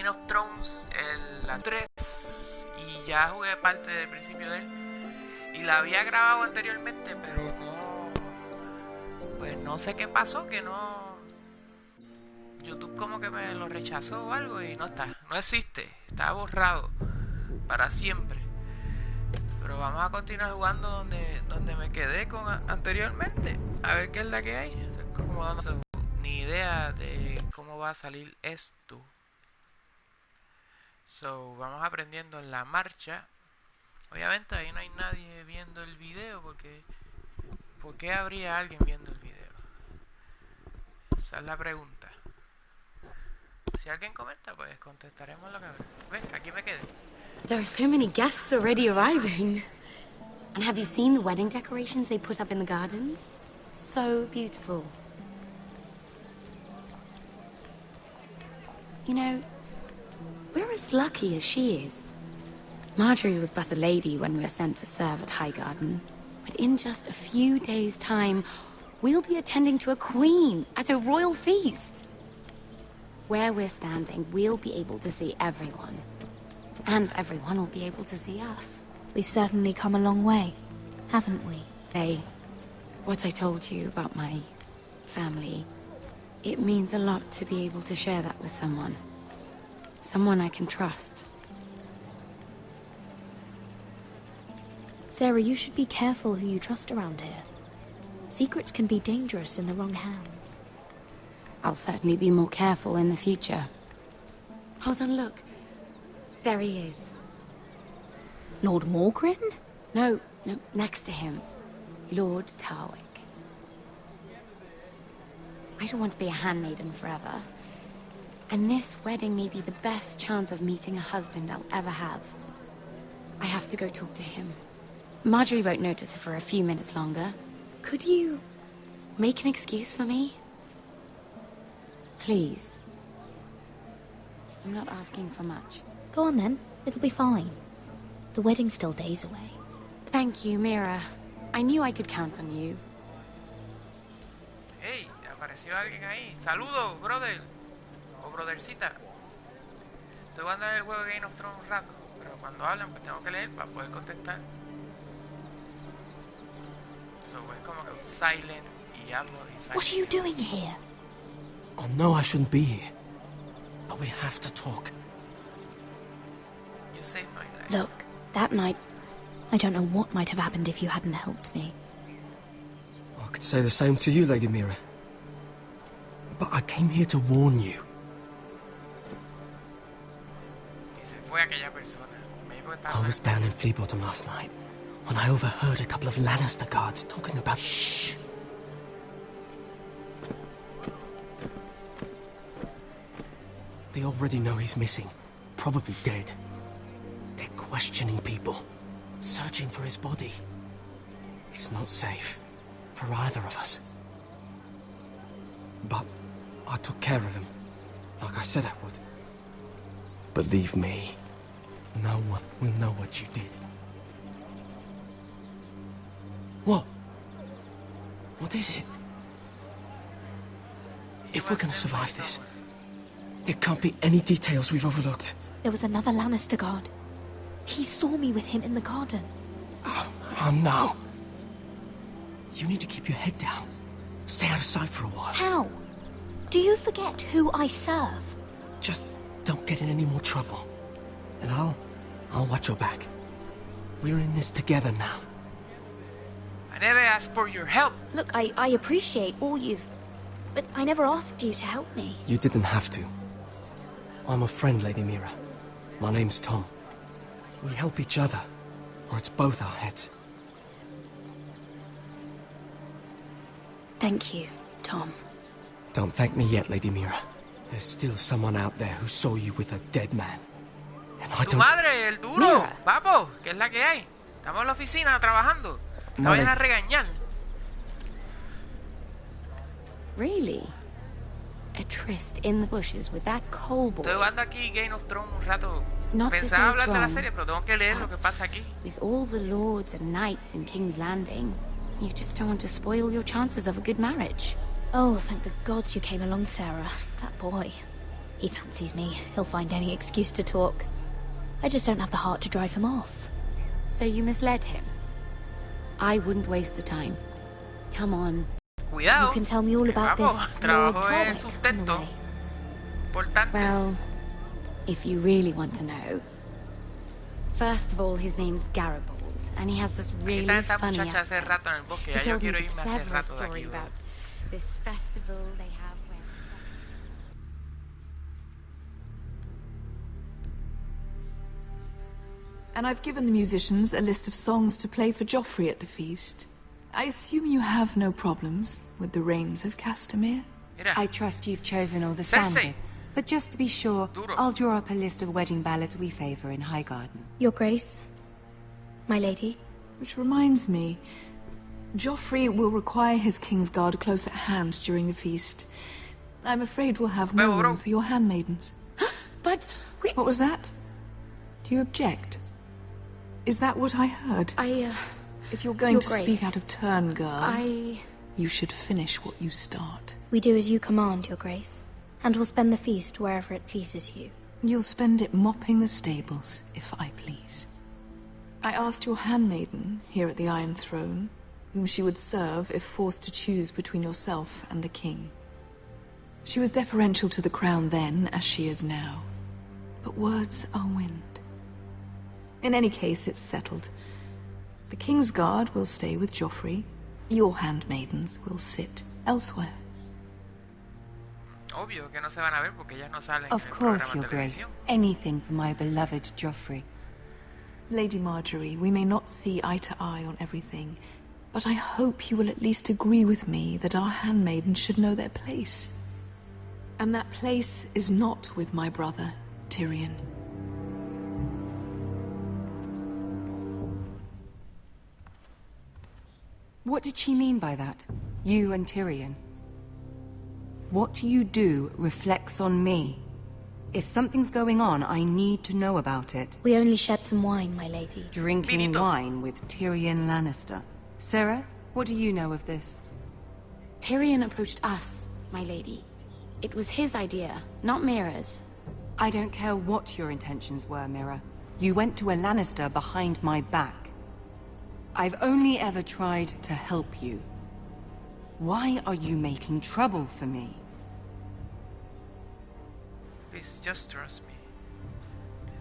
Game of Thrones, las 3, y ya jugué parte del principio de él. Y la había grabado anteriormente, pero no... Pues no sé qué pasó, que no... YouTube como que me lo rechazó o algo y no está, no existe, está borrado para siempre. Pero vamos a continuar jugando donde me quedé anteriormente, a ver qué es la que hay. Como dando ni idea de cómo va a salir esto. So, vamos aprendiendo en la marcha. Obviamente ahí no hay nadie viendo el video porque ¿por qué habría alguien viendo el video? Esa es la pregunta. Si alguien comenta, pues contestaremos lo que habrá. ¿Ves? Aquí me quedé. There are so many guests already arriving. And have you seen the wedding decorations they put up in the gardens? So beautiful. You know, we're as lucky as she is. Marjorie was but a lady when we were sent to serve at Highgarden. But in just a few days' time, we'll be attending to a queen at a royal feast. Where we're standing, we'll be able to see everyone. And everyone will be able to see us. We've certainly come a long way, haven't we? Hey, what I told you about my family, it means a lot to be able to share that with someone. Someone I can trust. Sarah, you should be careful who you trust around here. Secrets can be dangerous in the wrong hands. I'll certainly be more careful in the future. Hold on, look. There he is. Lord Morgrin? No, next to him. Lord Tarwick. I don't want to be a handmaiden forever. And this wedding may be the best chance of meeting a husband I'll ever have. I have to go talk to him. Marjorie won't notice it for a few minutes longer. Could you make an excuse for me? Please. I'm not asking for much. Go on then, it'll be fine. The wedding's still days away. Thank you, Mira. I knew I could count on you. Hey, apareció alguien ahí. Saludos, brother. O brothercita. Estoy jugando el juego de Game of Thrones un rato, pero cuando hablan pues tengo que leer para poder contestar. So es como que un silent y hablo y silent. What are you doing here? Oh no, I shouldn't be here. But we have to talk. You saved my life. Look, that night, I don't know what might have happened if you hadn't helped me. I could say the same to you, Lady Mira. But I came here to warn you. Y se fue aquella persona. Me dijo que estaba I was down in Fleabottom last night when I overheard a couple of Lannister guards talking about... Shh. They already know he's missing. Probably dead. They're questioning people. Searching for his body. It's not safe. For either of us. But I took care of him. Like I said I would. Believe me. No one will know what you did. What? What is it? If we're gonna survive this, there can't be any details we've overlooked. There was another Lannister guard. He saw me with him in the garden. Oh no. You need to keep your head down. Stay out of sight for a while. How? Do you forget who I serve? Just don't get in any more trouble. And I'll watch your back. We're in this together now. I never asked for your help. Look, I appreciate all you've... But I never asked you to help me. You didn't have to. I'm a friend, Lady Mira. My name's Tom. We help each other, or it's both our heads. Thank you, Tom. Don't thank me yet, Lady Mira. There's still someone out there who saw you with a dead man. And I Tu don't... madre, el duro. Mira. Papo, ¿qué es la que hay? Estamos en la oficina trabajando. Te No, vayan a Lady- regañar. Really? A tryst in the bushes with that coal boy? Estoy jugando aquí Game of Thrones un rato. Not to say Pensaba it's hablar de la wrong, serie, pero tengo que leer lo que pasa aquí. With all the lords and knights in King's Landing, you just don't want to spoil your chances of a good marriage. Oh, thank the gods you came along, Sarah. That boy. He fancies me. He'll find any excuse to talk. I just don't have the heart to drive him off. So you misled him? I wouldn't waste the time. Come on. Cuidado. You can tell me all about Vamos, this trabajo Lord es Todd on the sustento. way. Importante. Well, if you really want to know. First of all, his name's Garibaldi, and he has this really Aquí está esta funny muchacha hace accent. rato en el bosque. He Ya yo told me quiero the irme hace cleverest rato de story aquí, bro. about this festival they have where... And I've given the musicians a list of songs to play for Joffrey at the feast. I assume you have no problems with the Rains of Castamere? Mira, I trust you've chosen all the Cersei. standards. But just to be sure, Duro. I'll draw up a list of wedding ballads we favor in Highgarden. Your Grace, my lady. Which reminds me, Joffrey will require his Kingsguard close at hand during the feast. I'm afraid we'll have no Bro, bro. room for your handmaidens. But we... What was that? Do you object? Is that what I heard? If you're going Your to Grace, speak out of turn, girl, I... you should finish what you start. We do as you command, Your Grace. And we'll spend the feast wherever it pleases you. You'll spend it mopping the stables, if I please. I asked your handmaiden here at the Iron Throne whom she would serve if forced to choose between yourself and the king. She was deferential to the crown then, as she is now. But words are wind. In any case, it's settled. The Kingsguard will stay with Joffrey. Your handmaidens will sit elsewhere. obvio que no se van a ver porque ellas no salen Of en el course, programa Your de Grace. televisión. Anything for my beloved Joffrey. Lady Marjorie, we may not see eye to eye on everything, but I hope you will at least agree with me that our handmaidens should know their place. And that place is not with my brother, Tyrion. What did she mean by that? You and Tyrion? What you do reflects on me. If something's going on, I need to know about it. We only shed some wine, my lady. Drinking Finito. wine with Tyrion Lannister. Sarah, what do you know of this? Tyrion approached us, my lady. It was his idea, not Mira's. I don't care what your intentions were, Mira. You went to a Lannister behind my back. I've only ever tried to help you. Why are you making trouble for me? Please, just trust me.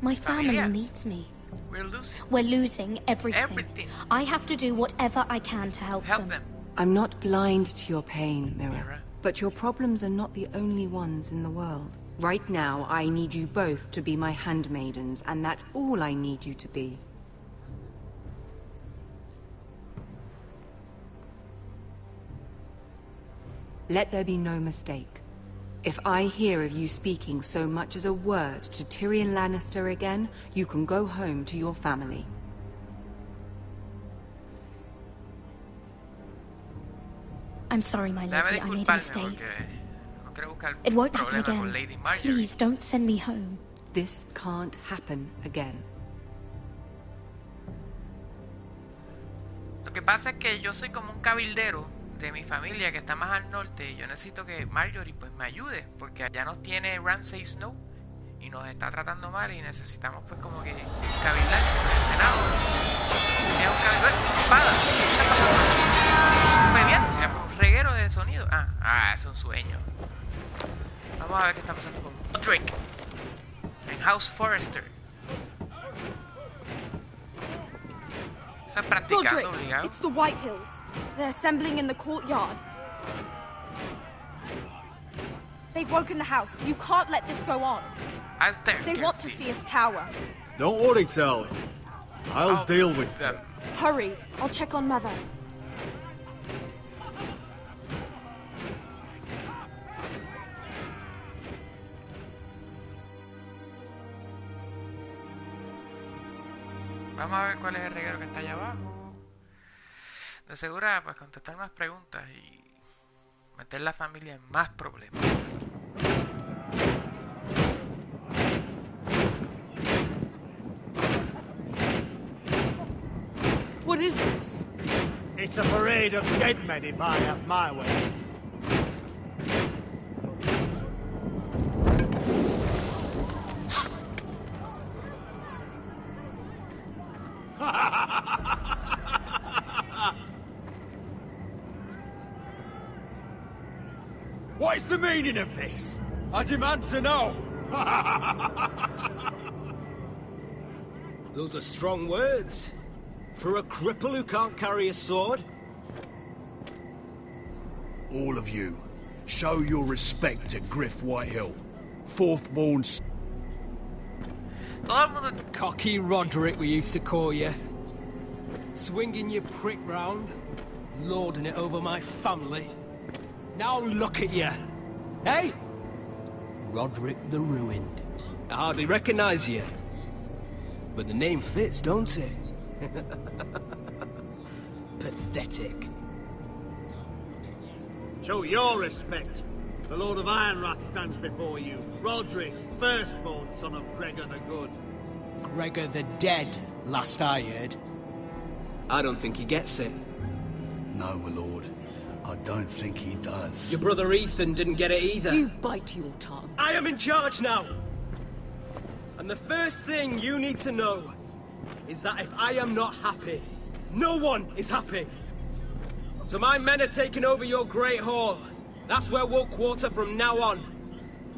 My family Familia. needs me. We're losing. We're losing everything. Everything. I have to do whatever I can to help Help them. them. I'm not blind to your pain, Mira. Mira. But your problems are not the only ones in the world. Right now, I need you both to be my handmaidens, and that's all I need you to be. Let there be no mistake. If I hear of you speaking so much as a word to Tyrion Lannister again, you can go home to your family. I'm sorry, my Debe lady. I made a disculparme mistake. porque no quiero buscar It won't happen problemas con again. Lady Marjorie. Please don't send me home. This can't happen again. Lo que pasa es que yo soy como un cabildero de mi familia que está más al norte y yo necesito que Marjorie pues me ayude porque allá nos tiene Ramsay Snow y nos está tratando mal y necesitamos pues como que cabildar con el Senado. Es un cabildero. ¡Espada! ¿Qué está pasando? Mediante, un reguero de sonido. Es un sueño. Vamos a ver qué está pasando con Drake en House Forrester. Estás practicando, Roderick, obligado. it's the White Hills. They're assembling in the courtyard. They've woken the house. You can't let this go on. I'll take They care want of to this. see us cower. Don't worry, Sally. I'll deal with them. Hurry, I'll check on Mother. Vamos a ver cuál es el reguero que está allá abajo. De seguro, pues contestar más preguntas y meter la familia en más problemas. What is this? It's a parade of dead men if I have my way. What's the meaning of this? I demand to know. Those are strong words. For a cripple who can't carry a sword? All of you, show your respect to Griff Whitehill, fourth-born... Todo el mundo... Cocky Roderick, we used to call you. Swinging your prick round, lording it over my family. Now look at you. Hey? Roderick the Ruined. I hardly recognise you. But the name fits, don't it? Pathetic. Show your respect. The Lord of Ironrath stands before you. Roderick, firstborn son of Gregor the Good. Gregor the Dead, last I heard. I don't think he gets it. No, my lord. I don't think he does. Your brother Ethan didn't get it either. You bite your tongue. I am in charge now! And the first thing you need to know is that if I am not happy, no one is happy. So my men are taking over your Great Hall. That's where we'll quarter from now on.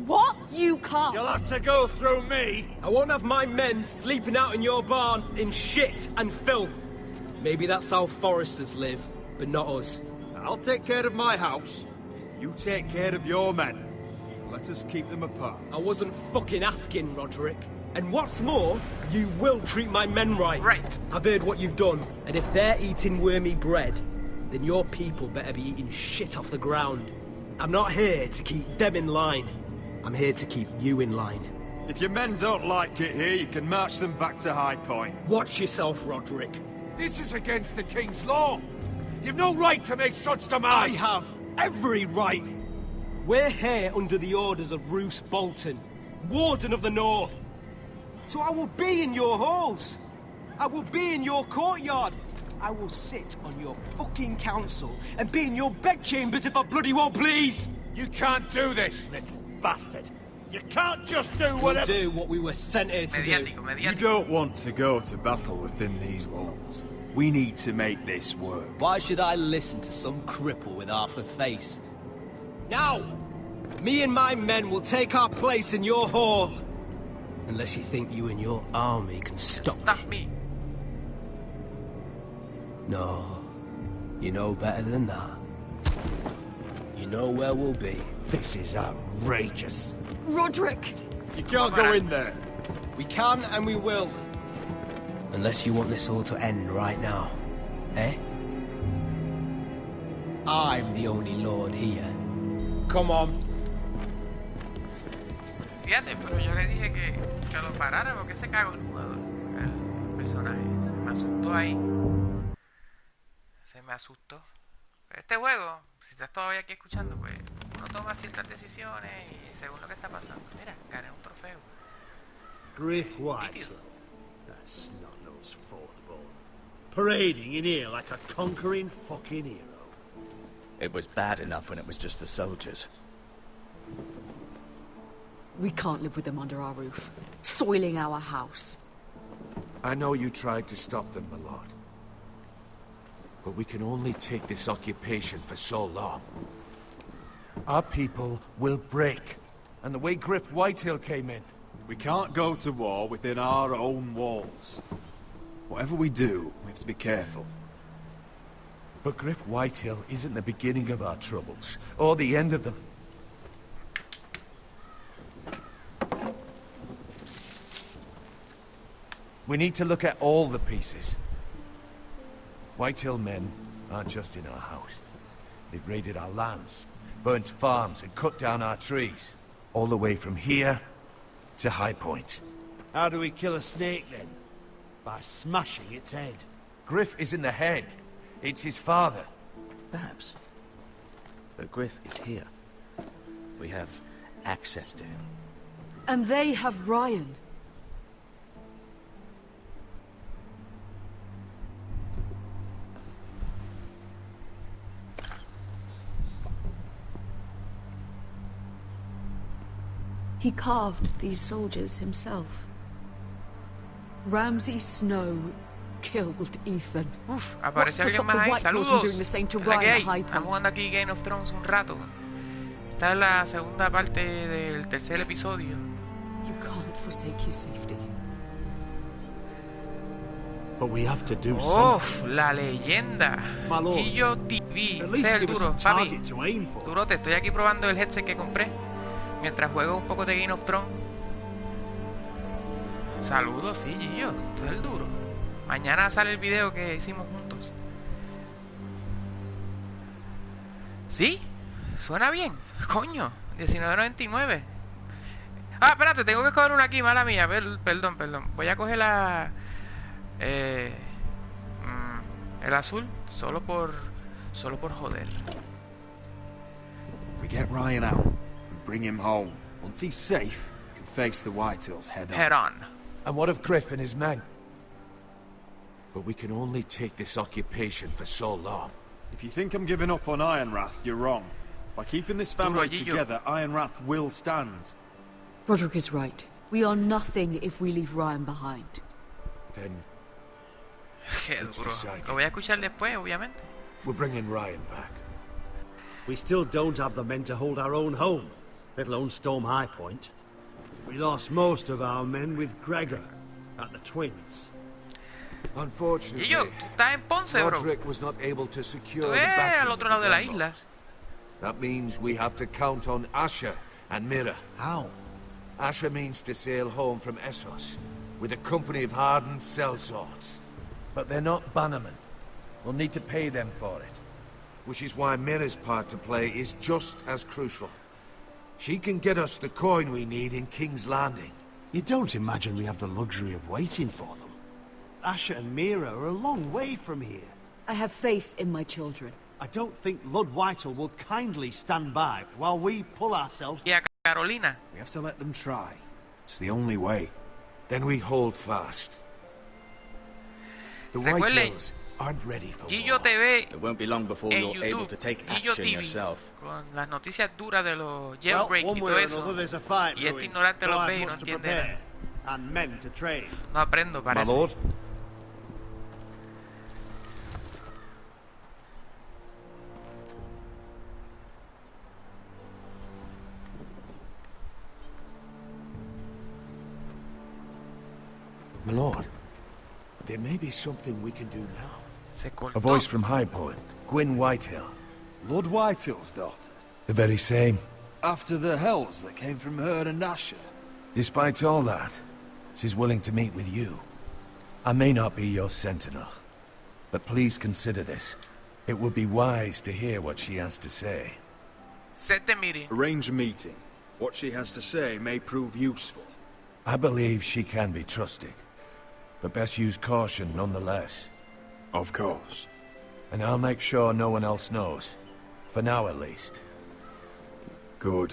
What? You can't. You'll have to go through me. I won't have my men sleeping out in your barn in shit and filth. Maybe that's how foresters live, but not us. I'll take care of my house. You take care of your men. Let us keep them apart. I wasn't fucking asking, Roderick. And what's more, you will treat my men right. Right. I've heard what you've done, and if they're eating wormy bread, then your people better be eating shit off the ground. I'm not here to keep them in line. I'm here to keep you in line. If your men don't like it here, you can march them back to High Point. Watch yourself, Roderick. This is against the King's law. You've no right to make such I demands. have every right. We're here under the orders of Roose Bolton, Warden of the North. So I will be in your halls. I will be in your courtyard. I will sit on your fucking council and be in your bedchambers if I bloody well please. You can't do this, Little bastard. You can't just do We'll whatever... do what we were sent here to do. Mediático, You mediático. don't want to go to battle within these walls. We need to make this work. Why should I listen to some cripple with half a face? Now, me and my men will take our place in your hall. Unless you think you and your army can stop me. No, you know better than that. You know where we'll be. This is outrageous. Roderick! You can't go in there. We can and we will. Unless you want this all to end right now, eh? I'm the only lord here. Come on. Fíjate, pero yo le dije que lo parara porque se cagó el jugador. El personaje. Se me asustó ahí. Se me asustó. Este juego, si estás todavía aquí escuchando, pues uno toma ciertas decisiones y según lo que está pasando. Mira, gané un trofeo. Griff Whitehill. That snot-nosed fourth-born. Parading in here like a conquering fucking hero. It was bad enough when it was just the soldiers. We can't live with them under our roof, soiling our house. I know you tried to stop them, my lord. But we can only take this occupation for so long. Our people will break. And the way Griff Whitehill came in. We can't go to war within our own walls. Whatever we do, we have to be careful. But Griff Whitehill isn't the beginning of our troubles, or the end of them. We need to look at all the pieces. Whitehill men aren't just in our house. They've raided our lands, burnt farms and cut down our trees. All the way from here to High Point. How do we kill a snake then? By smashing its head. Griff isn't the head. It's his father. Perhaps. But Griff is here. We have access to him. And they have Ryan. He carved these soldiers himself. Ramsay Snow killed Ethan. Uf, What's aparece to alguien stop más the ahí. White Claws from Saludos. doing the same to ¿Verdad que Ryan hay? High Estamos Point? jugando aquí Game of Thrones un rato. esta es la segunda parte del tercer episodio. You can't forsake his safety. But we have to do something. La leyenda. My lord, Gillo TV. at Ese least es el give us duro, a papi. target to aim for. Durote, estoy aquí probando el headset que compré mientras juego un poco de Game of Thrones. Saludos, sí, Gillo. Esto es el duro. Mañana sale el video que hicimos juntos. ¿Sí? Suena bien. Coño, 19.99. Ah, espérate, tengo que coger una aquí, mala mía. Perdón. Voy a coger la... el azul, solo por joder. We get Ryan out and bring him home. Once he's safe, we can face the Whitehills head on. And what of Griff and his men? But we can only take this occupation for so long. If you think I'm giving up on Ironrath, you're wrong. By keeping this family together, Ironrath will stand. Roderick is right. We are nothing if we leave Ryan behind. Then Qué duro. Lo voy a escuchar después, obviamente. we're bringing Ryan back. We still don't have the men to hold our own home, let alone storm High Point. We lost most of our men with Gregor at the Twins. Unfortunately, Gillo, tú estás en Ponce, bro. Roderick was not able to secure Tú the ves backing al of otro the lado de la Glenlocks. isla. That means we have to count on Asher and Mira. How? Asher means to sail home from Essos with a company of hardened sellswords. But they're not bannermen. We'll need to pay them for it. Which is why Mira's part to play is just as crucial. She can get us the coin we need in King's Landing. You don't imagine we have the luxury of waiting for them? Asher and Mira are a long way from here. I have faith in my children. I don't think Lord Whitehall will kindly stand by while we pull ourselves... Y a Carolina. We have to let them try. It's the only way. Then we hold fast. The Recuerden, Whitehills aren't ready for Gillo war. TV It won't be long before en you're able YouTube, to take Gillo action TV, yourself. con las noticias duras de los Well, jailbreak one y way todo or eso. another there's a fight Y este brewing, ignorante so los I've ve y no much to entiende prepare, nada. and men to train. No aprendo, My parece. lord? My lord, there may be something we can do now. Se cortó. A voice from High Point, Gwyn Whitehill. Lord Whitehill's daughter. The very same. After the hells that came from her and Asher. Despite all that, she's willing to meet with you. I may not be your sentinel, but please consider this. It would be wise to hear what she has to say. Set the meeting. Arrange a meeting. What she has to say may prove useful. I believe she can be trusted, but best use caution nonetheless. Of course. And I'll make sure no one else knows. For now, at least. Good.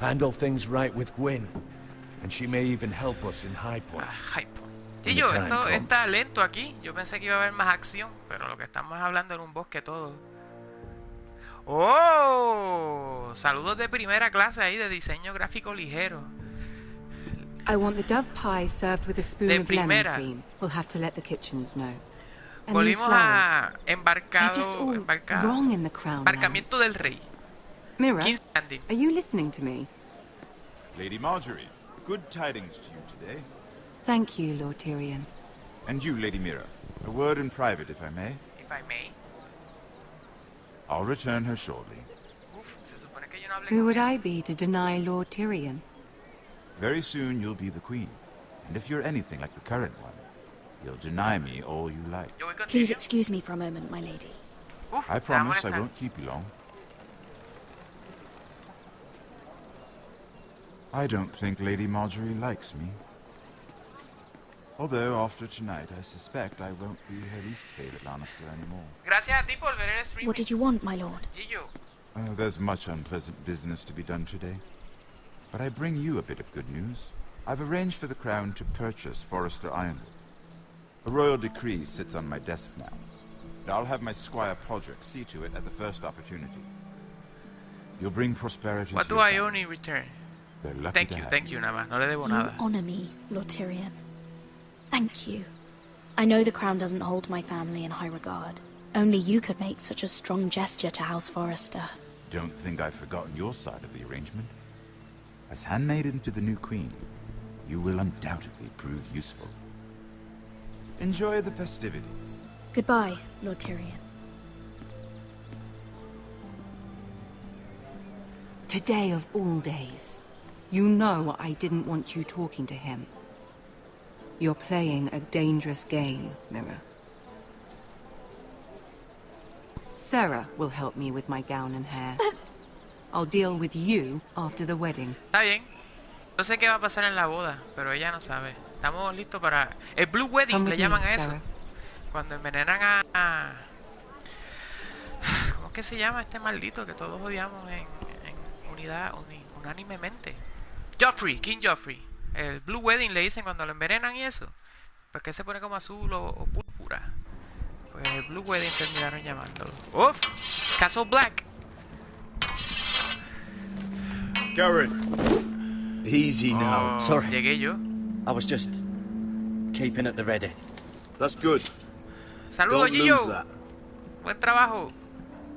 Handle things right with Gwyn, and she may even help us in High Point. High Point. When Gillo, the time esto comes. está lento aquí. Yo pensé que iba a haber más acción, pero lo que estamos hablando era un bosque todo. ¡Oh! Saludos de primera clase ahí de diseño gráfico ligero. I want the dove pie served with a spoon De of lemon primera. cream. We'll have to let the kitchens know. And these Volvimos flowers. a They're just all wrong in the crown. Embarcamiento del Rey. Mirror, King's Landing. are you listening to me? Lady Marjorie, good tidings to you today. Thank you, Lord Tyrion. And you, Lady Mira. A word in private, if I may. If I may. I'll return her shortly. Uf, se supone que yo no hablé Who con would él. I be to deny Lord Tyrion? Very soon you'll be the queen. And if you're anything like the current one, you'll deny me all you like. Yo voy con Please Tyrion. excuse me for a moment, my lady. Uf, I se va a promise I molestar. won't keep you long. I don't think Lady Marjorie likes me. Although, after tonight, I suspect I won't be her least favorite Lannister anymore. Gracias a ti por ver el stream. What did you want, my lord? Gillo. There's much unpleasant business to be done today. But I bring you a bit of good news. I've arranged for the Crown to purchase Forrester Ironwood. A royal decree sits on my desk now. And I'll have my squire Podrick see to it at the first opportunity. You'll bring prosperity What to do your I family. own in return? They're lucky Thank to you, have thank you, nada más. No le debo You nada. honor me, Lord Tyrion. Thank you. I know the crown doesn't hold my family in high regard, Only you could make such a strong gesture to House Forrester. Don't think I've forgotten your side of the arrangement. As handmaiden to the new queen, you will undoubtedly prove useful. Enjoy the festivities. Goodbye, Lord Tyrion. Today of all days. You know I didn't want you talking to him. You're playing a dangerous game, Mira. Sarah will help me with my gown and hair. I'll deal with you after the wedding. Está bien. No sé qué va a pasar en la boda, pero ella no sabe. Estamos listos para... El Blue Wedding le llaman a eso. Cuando envenenan a... ¿Cómo es que se llama este maldito que todos odiamos en unidad, unánimemente? Joffrey, King Joffrey. El Blue Wedding le dicen cuando lo envenenan y eso. Pues que se pone como azul o púrpura. Pues el Blue Wedding terminaron llamándolo. ¡Uf! Castle Black. Garrett. Easy now. Sorry. Llegué yo. I was just keeping at the ready. That's good. Saludos, Don't Gillo. lose that. Buen trabajo.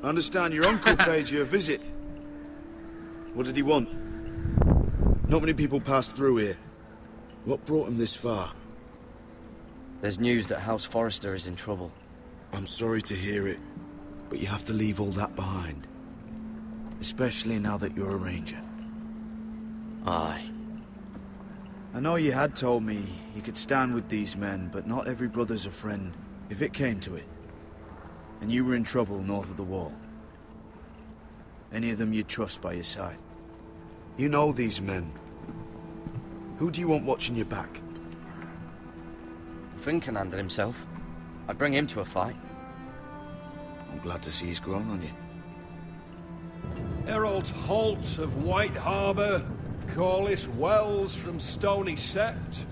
I understand your uncle paid you a visit. What did he want? Not many people pass through here. What brought him this far? There's news that House Forrester is in trouble. I'm sorry to hear it, but you have to leave all that behind. Especially now that you're a ranger. Aye. I know you had told me you could stand with these men, but not every brother's a friend, if it came to it. And you were in trouble north of the wall. Any of them you'd trust by your side. You know these men. Who do you want watching your back? Finn can handle himself. I'd bring him to a fight. I'm glad to see he's grown on you. Herald Holt of White Harbour, Corliss Wells from Stony Sept.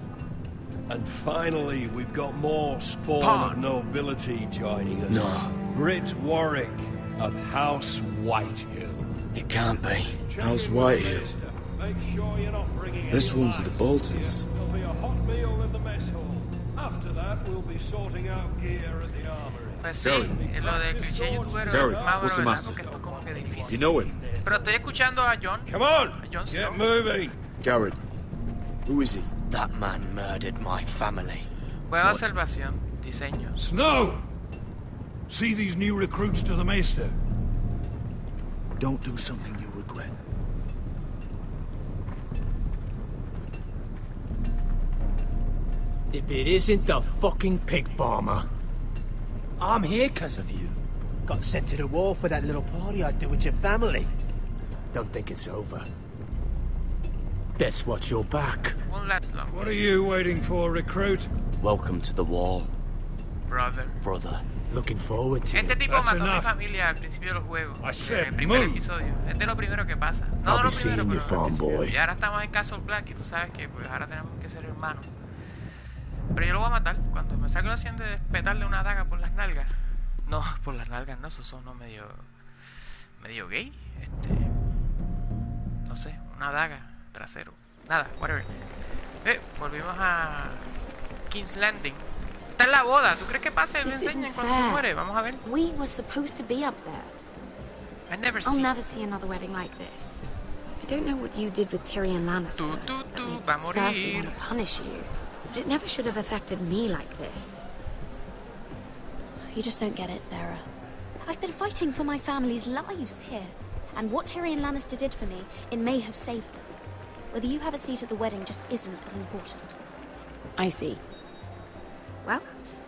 And finally, we've got more spawn of nobility joining us. No. Britt Warwick of House Whitehill. It can't be. House Whitehill. Make sure you're not bringing This one's for the Boltons. There'll be a hot meal in the mess hall. After that, we'll be sorting out gear at the armory. Pues sí, lo de cliché youtuber es más bueno, ¿verdad? Porque esto es como que difícil. You know him? Pero estoy escuchando a John. Come on, a John get moving. Garrett, who is he? That man murdered my family. Buena observación, diseño. Snow! See these new recruits to the Maester? Don't do something you'll regret. If it isn't the fucking pig farmer. I'm here because of you. Got sent to the wall for that little party I did with your family. Don't think it's over. Best watch your back. Won't last long. What are you waiting for, recruit? Welcome to the wall. Brother. Looking forward to Este it. tipo mató a mi familia al principio del juego. En el primer episodio. Este es lo primero que pasa. No lo primero, pero farm boy. Y ahora estamos en Castle Black y tú sabes que pues ahora tenemos que ser hermanos. Pero yo lo voy a matar cuando me salga la opción de petarle una daga por las nalgas. No, por las nalgas no, eso son medio gay. No sé, una daga trasero. Nada, whatever. Volvimos a King's Landing. Está en la boda. ¿Tú crees que pase y le enseñen cuando se muere? Vamos a ver. We were supposed to be up there. I'll never see another wedding like this. I don't know what you did with Tyrion Lannister. Va a morir. Cersei want to punish you, but it never should have affected me like this. You just don't get it, Sarah. I've been fighting for my family's lives here. And what Tyrion Lannister did for me, it may have saved them. Whether you have a seat at the wedding just isn't as important. I see. Well,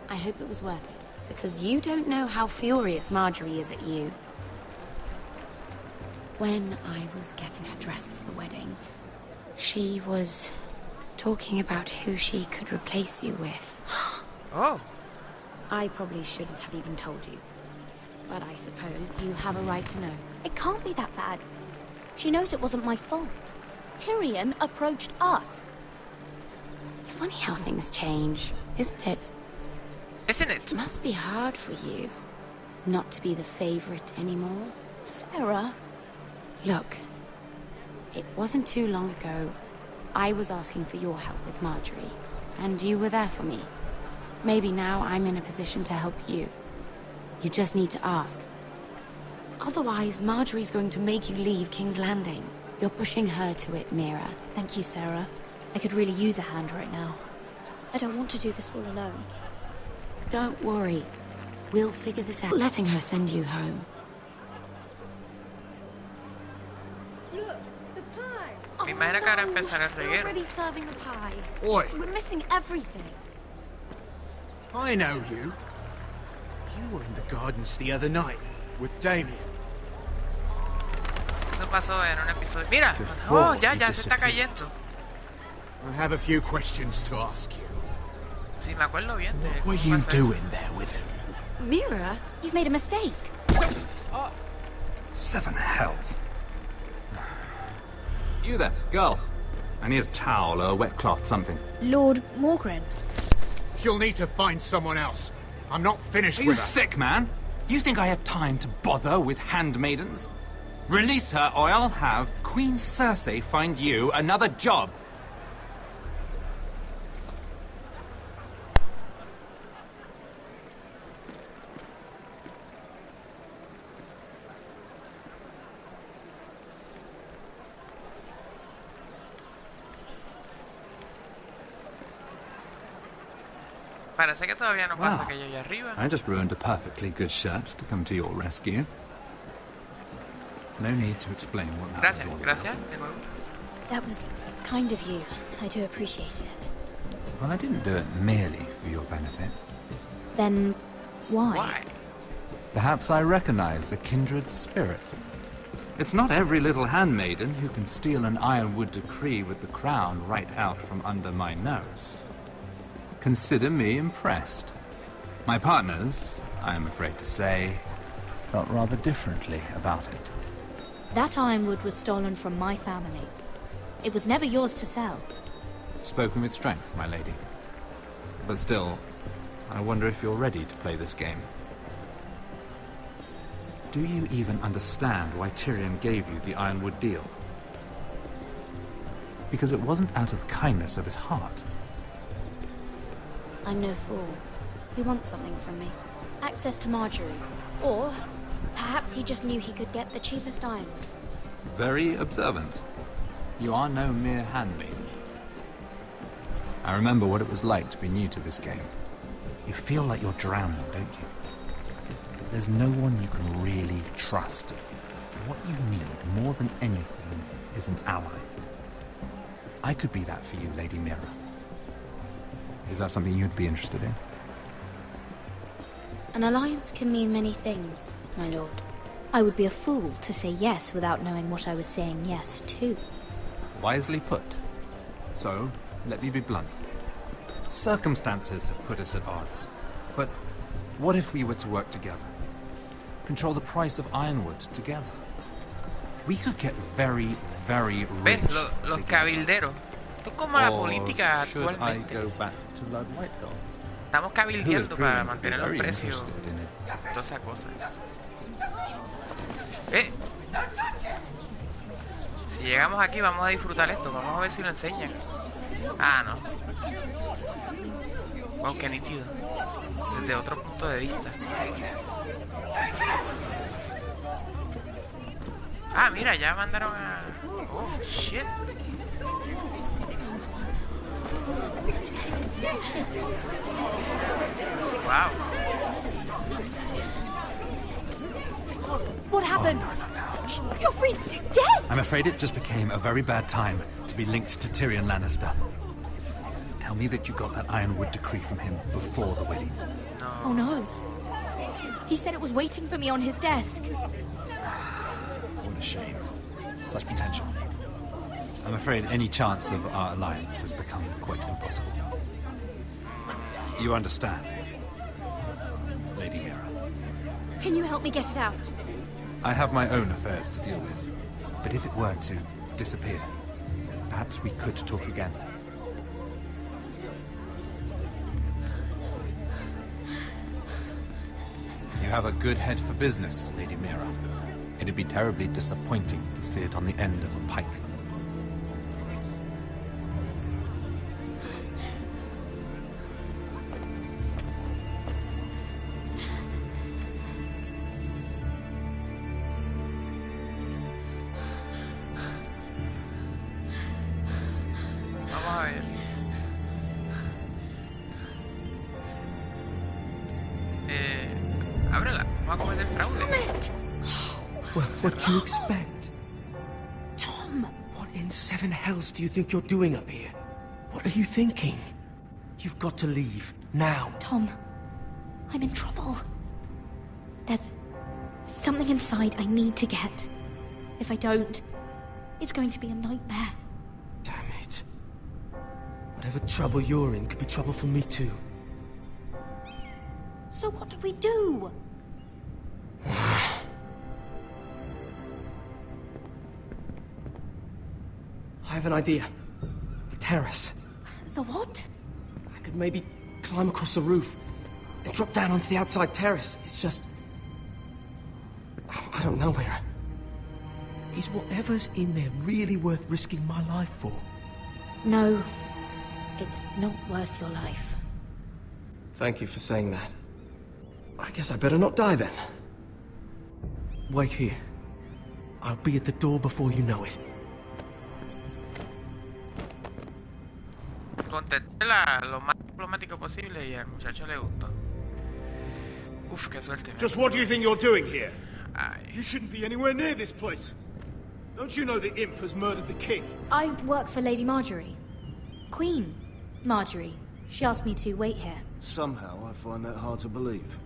I hope it was worth it, because you don't know how furious Marjorie is at you. When I was getting her dressed for the wedding, she was talking about who she could replace you with. Oh. I probably shouldn't have even told you. But I suppose you have a right to know. It can't be that bad. She knows it wasn't my fault. Tyrion approached us. It's funny how things change, isn't it? Isn't it? It must be hard for you not to be the favorite anymore. Sarah. Look, it wasn't too long ago I was asking for your help with Marjorie, and you were there for me. Maybe now I'm in a position to help you. You just need to ask. Otherwise, Marjorie's going to make you leave King's Landing. You're pushing her to it, Mira. Thank you, Sarah. I could really use a hand right now. I don't want to do this all alone. Don't worry. We'll figure this out. Letting her send you home. Look, the pie! Me imagino que ahora empezará el We're reguero. already serving the pie. Oi. We're missing everything. I know you. You were in the gardens the other night with Damien. Eso pasó en un episodio. Mira, Before oh, ya he se está disappeared. cayendo. I have a few questions to ask you. Sí, me acuerdo bien de What were cómo you pasa eso. doing there with him? Mira, you've made a mistake. Seven hells. You there, girl. I need a towel or a wet cloth, something. Lord Morgren. You'll need to find someone else. I'm not finished Are you with her. sick, man? You think I have time to bother with handmaidens? Release her, or I'll have Queen Cersei find you another job. Parece que todavía no pasa aquello allá arriba. I just ruined a perfectly good shirt to come to your rescue. No need to explain what that Gracias, was all gracias. about. De nuevo. That was kind of you. I do appreciate it. Well, I didn't do it merely for your benefit. Then, why? Why? Perhaps I recognize a kindred spirit. It's not every little handmaiden who can steal an ironwood decree with the crown right out from under my nose. Consider me impressed. My partners, I am afraid to say, felt rather differently about it. That ironwood was stolen from my family. It was never yours to sell. Spoken with strength, my lady. But still, I wonder if you're ready to play this game. Do you even understand why Tyrion gave you the ironwood deal? Because it wasn't out of the kindness of his heart. I'm no fool. He wants something from me. Access to Marjorie. Or perhaps he just knew he could get the cheapest ironwood. Very observant. You are no mere handmaiden. I remember what it was like to be new to this game. You feel like you're drowning, don't you? But there's no one you can really trust. What you need, more than anything, is an ally. I could be that for you, Lady Mira. Is that something you'd be interested in? An alliance can mean many things, my lord. I would be a fool to say yes without knowing what I was saying yes to. Wisely put. So, let me be blunt. Circumstances have put us at odds. But what if we were to work together? Control the price of ironwood together? We could get very, very rich. ¿Ves? Los cabilderos. Esto es como la Or política should I actualmente. go back to Lord Whitehall? Estamos cabildeando para mantener los Very precios. interested in it. Toda esa cosa. Si llegamos aquí vamos a disfrutar esto. Vamos a ver si lo enseñan. Ah, no. Wow, qué nítido. Desde otro punto de vista. Ah, mira, ya mandaron a... Oh, shit. Wow. What happened? Joffrey's dead! I'm afraid it just became a very bad time to be linked to Tyrion Lannister. Tell me that you got that ironwood decree from him before the wedding. Oh no. He said it was waiting for me on his desk. What a shame. Such potential. I'm afraid any chance of our alliance has become quite impossible. You understand, Lady Mira. Can you help me get it out? I have my own affairs to deal with. But if it were to disappear, perhaps we could talk again. You have a good head for business, Lady Mira. It'd be terribly disappointing to see it on the end of a pike. Well, what do you expect? Tom! What in seven hells do you think you're doing up here? What are you thinking? You've got to leave, now. Tom, I'm in trouble. There's something inside I need to get. If I don't, it's going to be a nightmare. Damn it. Whatever trouble you're in could be trouble for me too. So what do we do? I have an idea. The terrace. The what? I could maybe climb across the roof and drop down onto the outside terrace. It's just... I don't know, Mira. Is whatever's in there really worth risking my life for? No, it's not worth your life. Thank you for saying that. I guess I better not die then. Wait here. I'll be at the door before you know it. Contesté lo más diplomático posible y al muchacho le gustó. Uf, qué suerte. Just what do you think you're doing here? You shouldn't be anywhere near this place. Don't you know the imp has murdered the king? I work for Lady Marjorie. Queen Marjorie. She asked me to wait here. Somehow I find that hard to believe.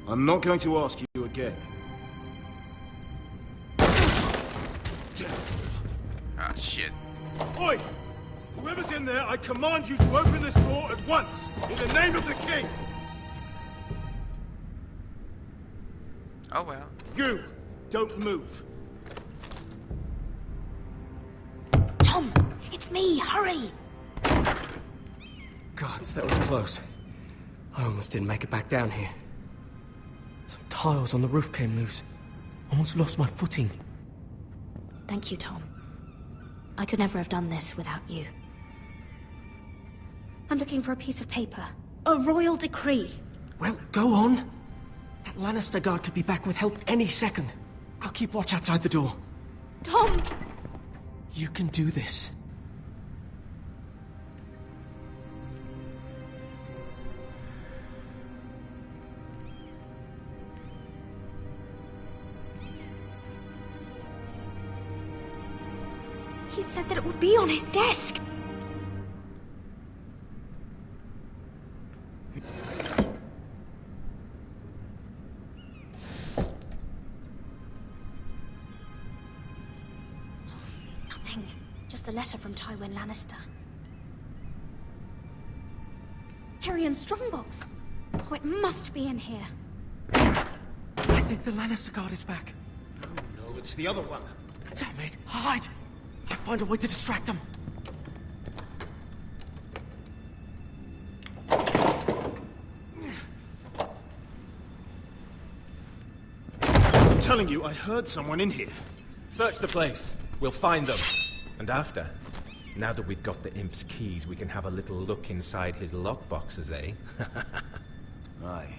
I'm not going to ask you again. Ah, shit. Oi! Whoever's in there, I command you to open this door at once, in the name of the king! Oh well. You! Don't move. Tom! It's me! Hurry! Gods, that was close. I almost didn't make it back down here. Some tiles on the roof came loose. Almost lost my footing. Thank you, Tom. I could never have done this without you. I'm looking for a piece of paper. A royal decree. Well, go on. That Lannister guard could be back with help any second. I'll keep watch outside the door. Tom! You can do this. He said that it would be on his desk. Nothing. Just a letter from Tywin Lannister. Tyrion Strongbox. Oh, it must be in here. I think the Lannister guard is back. No, it's the other one. Damn it! Hide! I'll find a way to distract them. I'm telling you, I heard someone in here. Search the place. We'll find them. And after, now that we've got the imp's keys, we can have a little look inside his lockboxes, eh? Aye.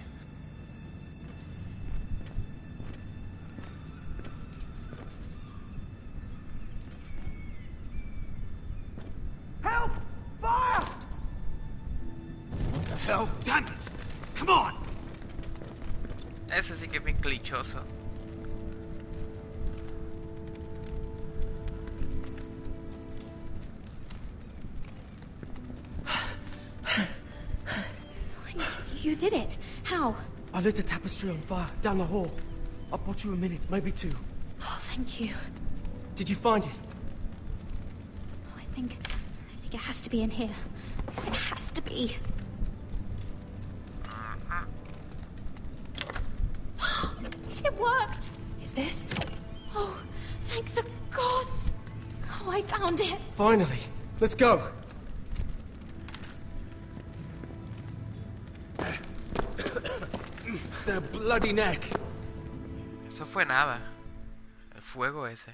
Help! Fire! What the hell? Damn it! Come on! Ese sí que es bien clichoso. You did it. How? I lit a tapestry on fire down the hall. I'll bought you a minute, maybe two. Oh, thank you. Did you find it? I think it has to be in here. It has to be. It worked! Is this? Oh, thank the gods! Oh, I found it! Finally! Let's go! The bloody neck! Eso fue nada. El fuego ese.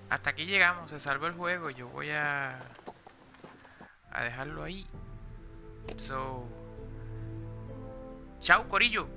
Hasta aquí llegamos, se salvó el juego. Yo voy a dejarlo ahí. So, chao, corillo.